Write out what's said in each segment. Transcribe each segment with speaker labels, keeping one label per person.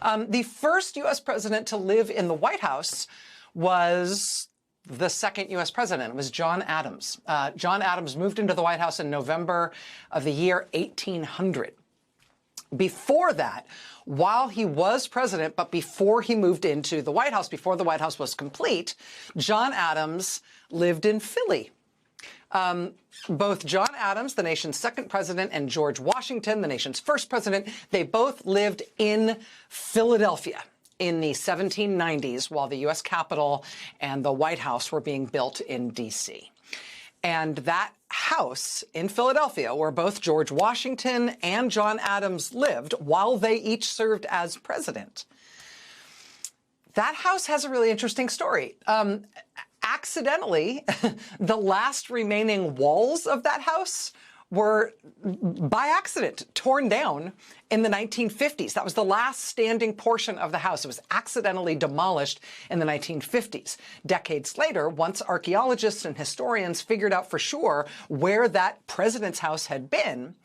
Speaker 1: The first U.S. president to live in the White House was the second U.S. president. It was John Adams. John Adams moved into the White House in November of the year 1800. Before that, while he was president, but before he moved into the White House, before the White House was complete, John Adams lived in Philly. Both John Adams, the nation's second president, and George Washington, the nation's first president, they both lived in Philadelphia in the 1790s while the U.S. Capitol and the White House were being built in D.C. And that house in Philadelphia, where both George Washington and John Adams lived while they each served as president, that house has a really interesting story. Accidentally, the last remaining walls of that house were, by accident, torn down in the 1950s. That was the last standing portion of the house. It was accidentally demolished in the 1950s. Decades later, once archaeologists and historians figured out for sure where that president's house had been,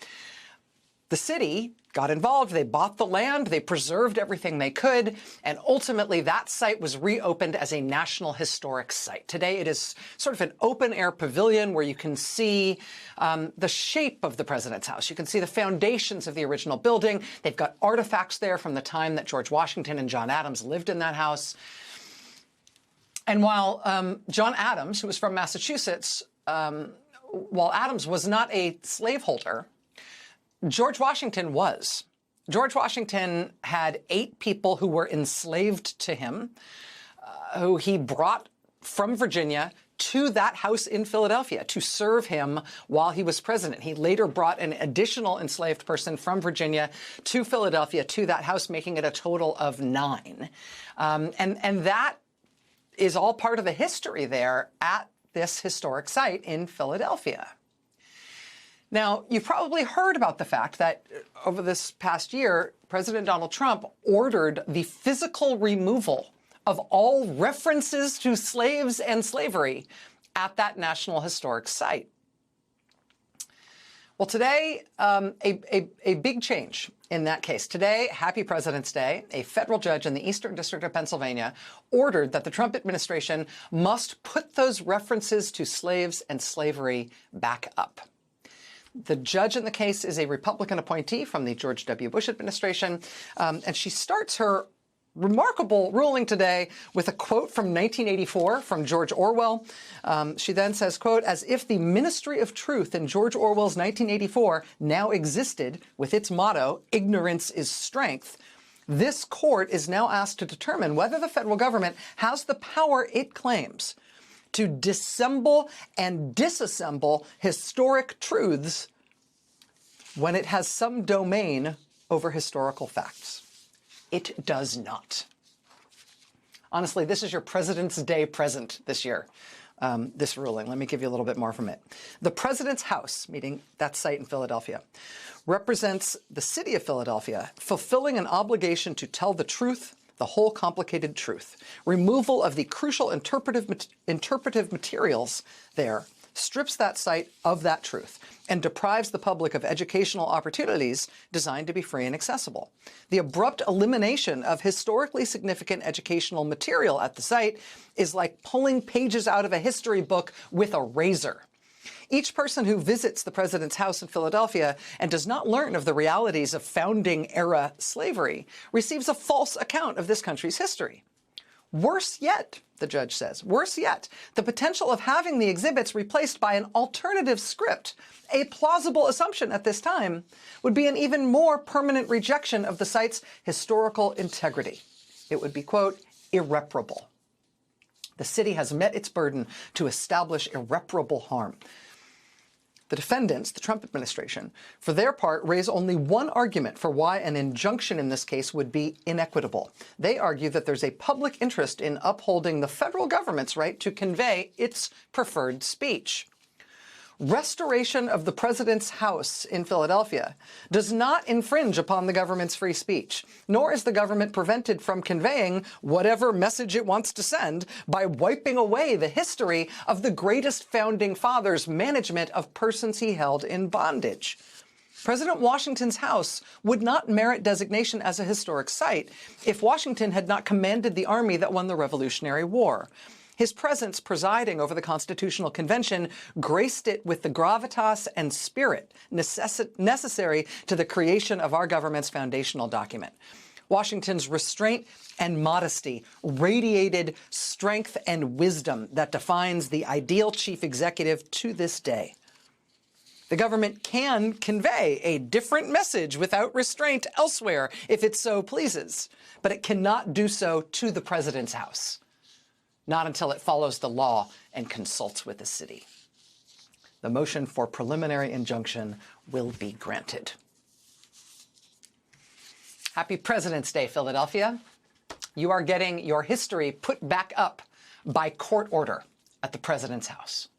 Speaker 1: the city got involved. They bought the land, they preserved everything they could, and ultimately that site was reopened as a National Historic Site. Today it is sort of an open-air pavilion where you can see the shape of the president's house. You can see the foundations of the original building. They've got artifacts there from the time that George Washington and John Adams lived in that house. And while John Adams, who was from Massachusetts, while Adams was not a slaveholder, George Washington was. George Washington had 8 people who were enslaved to him, who he brought from Virginia to that house in Philadelphia to serve him while he was president. He later brought an additional enslaved person from Virginia to Philadelphia to that house, making it a total of 9. And that is all part of the history there at this historic site in Philadelphia. Now, you've probably heard about the fact that over this past year, President Donald Trump ordered the physical removal of all references to slaves and slavery at that National Historic Site. Well, today, a big change in that case. Today, happy President's Day, a federal judge in the Eastern District of Pennsylvania ordered that the Trump administration must put those references to slaves and slavery back up. The judge in the case is a Republican appointee from the George W. Bush administration, and she starts her remarkable ruling today with a quote from 1984 from George Orwell. She then says, quote, "As if the Ministry of Truth in George Orwell's 1984 now existed with its motto, 'Ignorance is strength,' this court is now asked to determine whether the federal government has the power it claims to dissemble and disassemble historic truths when it has some domain over historical facts." It does not. Honestly, this is your President's Day present this year, this ruling. Let me give you a little bit more from it. The president's house, meaning that site in Philadelphia, represents the city of Philadelphia fulfilling an obligation to tell the truth, the whole complicated truth. Removal of the crucial interpretive materials there strips that site of that truth and deprives the public of educational opportunities designed to be free and accessible. The abrupt elimination of historically significant educational material at the site is like pulling pages out of a history book with a razor. Each person who visits the president's house in Philadelphia and does not learn of the realities of founding-era slavery receives a false account of this country's history. Worse yet, the judge says, worse yet, the potential of having the exhibits replaced by an alternative script, a plausible assumption at this time, would be an even more permanent rejection of the site's historical integrity. It would be, quote, irreparable. The city has met its burden to establish irreparable harm. The defendants, the Trump administration, for their part, raise only one argument for why an injunction in this case would be inequitable. They argue that there's a public interest in upholding the federal government's right to convey its preferred speech. Restoration of the president's house in Philadelphia does not infringe upon the government's free speech, nor is the government prevented from conveying whatever message it wants to send by wiping away the history of the greatest founding father's management of persons he held in bondage. President Washington's house would not merit designation as a historic site if Washington had not commanded the army that won the Revolutionary War. His presence presiding over the Constitutional Convention graced it with the gravitas and spirit necessary to the creation of our government's foundational document. Washington's restraint and modesty radiated strength and wisdom that defines the ideal chief executive to this day. The government can convey a different message without restraint elsewhere if it so pleases, but it cannot do so to the president's house, not until it follows the law and consults with the city. The motion for preliminary injunction will be granted. Happy President's Day, Philadelphia. You are getting your history put back up by court order at the president's house.